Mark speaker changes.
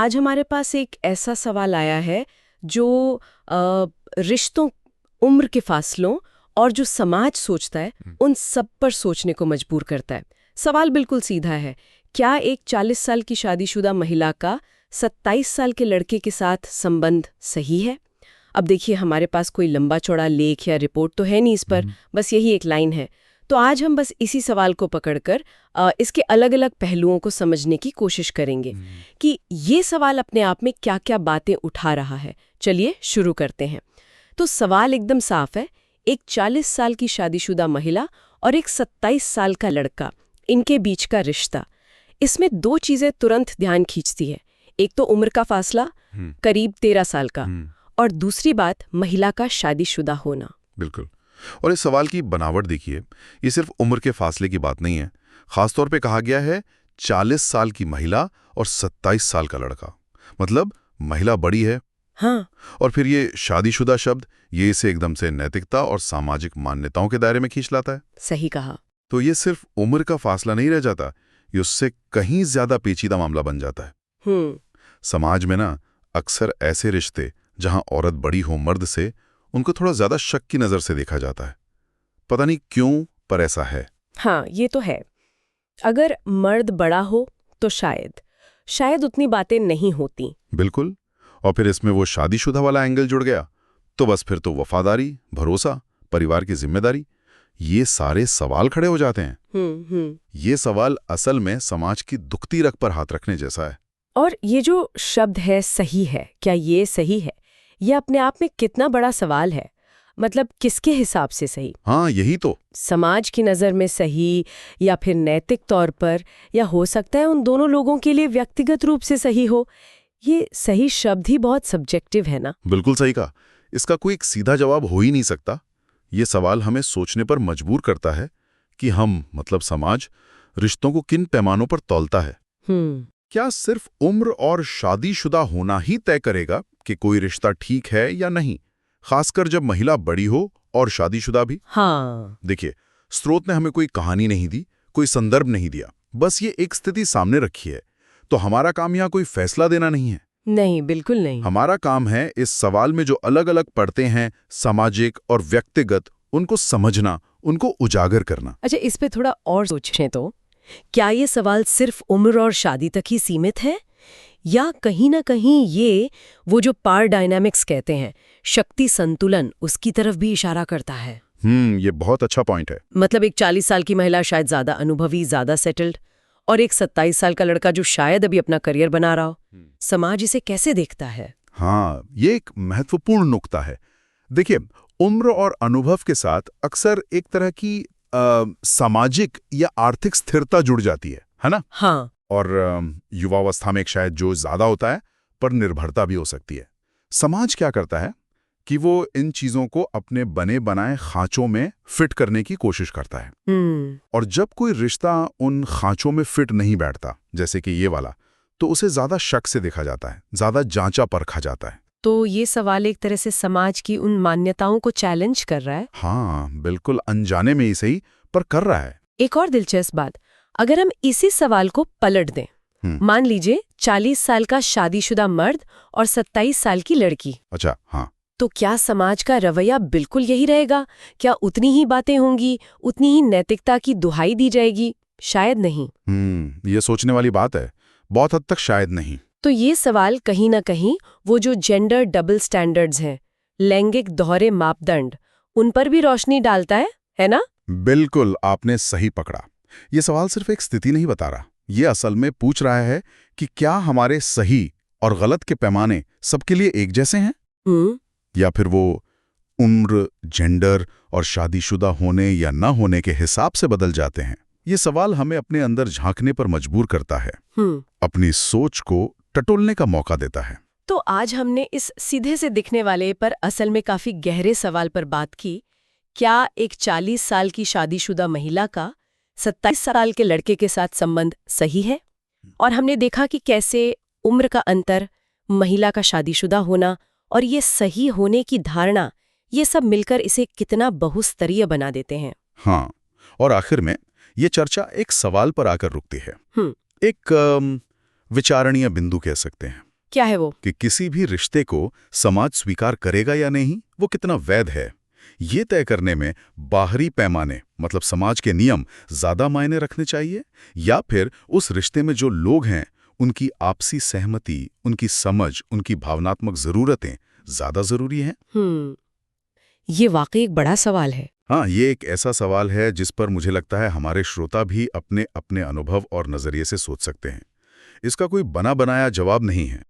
Speaker 1: आज हमारे पास एक ऐसा सवाल आया है जो रिश्तों, उम्र के फासलों और जो समाज सोचता है उन सब पर सोचने को मजबूर करता है। सवाल बिल्कुल सीधा है, क्या एक 40 साल की शादीशुदा महिला का 27 साल के लड़के के साथ संबंध सही है? अब देखिए, हमारे पास कोई लंबा चौड़ा लेख या रिपोर्ट तो है नहीं इस पर, बस यही एक लाइन है। तो आज हम बस इसी सवाल को पकड़कर इसके अलग अलग पहलुओं को समझने की कोशिश करेंगे कि ये सवाल अपने आप में क्या क्या बातें उठा रहा है। चलिए शुरू करते हैं। तो सवाल एकदम साफ है, एक 40 साल की शादीशुदा महिला और एक 27 साल का लड़का, इनके बीच का रिश्ता, इसमें दो चीजें तुरंत ध्यान खींचती है। एक तो उम्र का फासला, करीब 13 साल का, और दूसरी बात महिला का शादीशुदा होना।
Speaker 2: बिल्कुल। और इस सवाल की बनावट देखिए, ये सिर्फ उम्र के फासले की बात नहीं है। खासतौर पे कहा गया है 40 साल की महिला और 27 साल का लड़का, मतलब महिला बड़ी है।
Speaker 1: हाँ।
Speaker 2: और फिर ये शादीशुदा शब्द, ये इसे एकदम से नैतिकता और सामाजिक मान्यताओं के दायरे में खींच लाता है।
Speaker 1: सही कहा।
Speaker 2: तो ये सिर्फ उम्र का फासला नहीं रह जाता, ये उससे कहीं ज्यादा पेचीदा मामला बन जाता है। समाज में ना अक्सर ऐसे रिश्ते जहां औरत बड़ी हो मर्द से, उनको थोड़ा ज्यादा शक की नजर से देखा जाता है। पता नहीं क्यों, पर ऐसा है।
Speaker 1: हाँ, ये तो है। अगर मर्द बड़ा हो तो शायद उतनी बातें नहीं होती।
Speaker 2: बिल्कुल। और फिर इसमें वो शादीशुदा वाला एंगल जुड़ गया, तो बस फिर तो वफादारी, भरोसा, परिवार की जिम्मेदारी, ये सारे सवाल खड़े हो जाते हैं। ये सवाल असल में समाज की दुखती रग पर हाथ रखने जैसा है।
Speaker 1: और ये जो शब्द है सही है, क्या ये सही है? ये अपने आप में कितना बड़ा सवाल है। मतलब किसके हिसाब से सही?
Speaker 2: हाँ, यही तो।
Speaker 1: समाज की नज़र में सही, या फिर नैतिक तौर पर, या हो सकता है उन दोनों लोगों के लिए व्यक्तिगत रूप से सही हो। ये सही शब्द ही बहुत सब्जेक्टिव है ना।
Speaker 2: बिल्कुल सही कहा। इसका कोई एक सीधा जवाब हो ही नहीं सकता। ये सवाल हमें सोचने पर मजबूर करता है कि हम, मतलब समाज, रिश्तों को किन पैमानों पर तौलता है। क्या सिर्फ उम्र और शादीशुदा होना ही तय करेगा कि कोई रिश्ता ठीक है या नहीं, खासकर जब महिला बड़ी हो और शादीशुदा भी?
Speaker 1: हाँ।
Speaker 2: देखिए, स्रोत ने हमें कोई कहानी नहीं दी, कोई संदर्भ नहीं दिया, बस ये एक स्थिति सामने रखी है। तो हमारा काम यहाँ कोई फैसला देना नहीं है।
Speaker 1: नहीं, बिल्कुल नहीं।
Speaker 2: हमारा काम है इस सवाल में जो अलग अलग पड़ते हैं, सामाजिक और व्यक्तिगत, उनको समझना, उनको उजागर करना।
Speaker 1: अच्छा, इस पे थोड़ा और सोचें तो, क्या ये सवाल सिर्फ उम्र और शादी तक ही सीमित है, या कहीं ना कहीं ये वो जो पावर डायनामिक्स कहते हैं, शक्ति संतुलन, उसकी तरफ भी इशारा करता है?
Speaker 2: ये बहुत अच्छा पॉइंट है।
Speaker 1: मतलब एक 40 साल की महिला शायद ज्यादा अनुभवी, ज्यादा सेटल्ड, और एक 27 साल का लड़का जो शायद अभी अपना करियर बना रहा हो। समाज इसे कैसे देखता है?
Speaker 2: हाँ, ये एक महत्वपूर्ण नुक्ता है। देखिए, उम्र और अनुभव के साथ अक्सर एक तरह की सामाजिक या आर्थिक स्थिरता जुड़ जाती है ना?
Speaker 1: हाँ।
Speaker 2: और युवावस्था में शायद जो ज्यादा होता है, पर निर्भरता भी हो सकती है। समाज क्या करता है कि वो इन चीजों को अपने बने बनाए खांचों में फिट करने की कोशिश करता है। और जब कोई रिश्ता उन खांचों में फिट नहीं बैठता, जैसे कि ये वाला, तो उसे ज्यादा शक से देखा जाता है, ज्यादा जांचा परखा जाता है।
Speaker 1: तो ये सवाल एक तरह से समाज की उन मान्यताओं को चैलेंज कर रहा है।
Speaker 2: हाँ, बिल्कुल अनजाने में ही सही, पर कर रहा है।
Speaker 1: एक और दिलचस्प बात, अगर हम इसी सवाल को पलट दें, मान लीजिए 40 साल का शादीशुदा मर्द और 27 साल की लड़की।
Speaker 2: अच्छा, हाँ।
Speaker 1: तो क्या समाज का रवैया बिल्कुल यही रहेगा? क्या उतनी ही बातें होंगी, उतनी ही नैतिकता की दुहाई दी जाएगी? शायद नहीं।
Speaker 2: ये सोचने वाली बात है। बहुत हद तक शायद नहीं।
Speaker 1: तो ये सवाल कहीं ना कहीं वो जो जेंडर डबल स्टैंडर्ड्स हैं, लैंगिक दोहरे मापदंड, उन पर भी रोशनी डालता है ना?
Speaker 2: बिल्कुल, आपने सही पकड़ा। ये सवाल सिर्फ एक स्थिति नहीं बता रहा, ये असल में पूछ रहा है कि क्या हमारे सही और गलत के पैमाने सबके लिए एक जैसे हैं? या फिर वो उम्र, जेंडर और शादीशुदा होने या न होने के हिसाब से बदल जाते हैं? ये सवाल हमें अपने अंदर झांकने पर मजबूर करता है, अपनी सोच को टटोलने का मौका देता है।
Speaker 1: तो आज हमने इस सीधे से दिखने वाले पर असल में काफी गहरे सवाल पर बात की। क्या एक 40 साल की शादीशुदा महिला का 27 साल के लड़के के साथ संबंध सही है? और हमने देखा कि कैसे उम्र का अंतर, महिला का शादीशुदा होना और ये सही होने की धारणा, ये सब मिलकर इसे कितना बहुस्तरीय बना देते हैं।
Speaker 2: हाँ, और आखिर में ये चर्चा एक सवाल पर आकर रुकती है। एक विचारणीय बिंदु कह सकते हैं।
Speaker 1: क्या है वो?
Speaker 2: कि किसी भी रिश्ते को समाज स्वीकार करेगा या नहीं, वो कितना वैध है, ये तय करने में बाहरी पैमाने मतलब समाज के नियम ज्यादा मायने रखने चाहिए, या फिर उस रिश्ते में जो लोग हैं उनकी आपसी सहमति, उनकी समझ, उनकी भावनात्मक जरूरतें ज्यादा जरूरी हैं?
Speaker 1: ये वाकई एक बड़ा सवाल है।
Speaker 2: हाँ, ये एक ऐसा सवाल है जिस पर मुझे लगता है हमारे श्रोता भी अपने अपने अनुभव और नजरिए से सोच सकते हैं। इसका कोई बना बनाया जवाब नहीं है।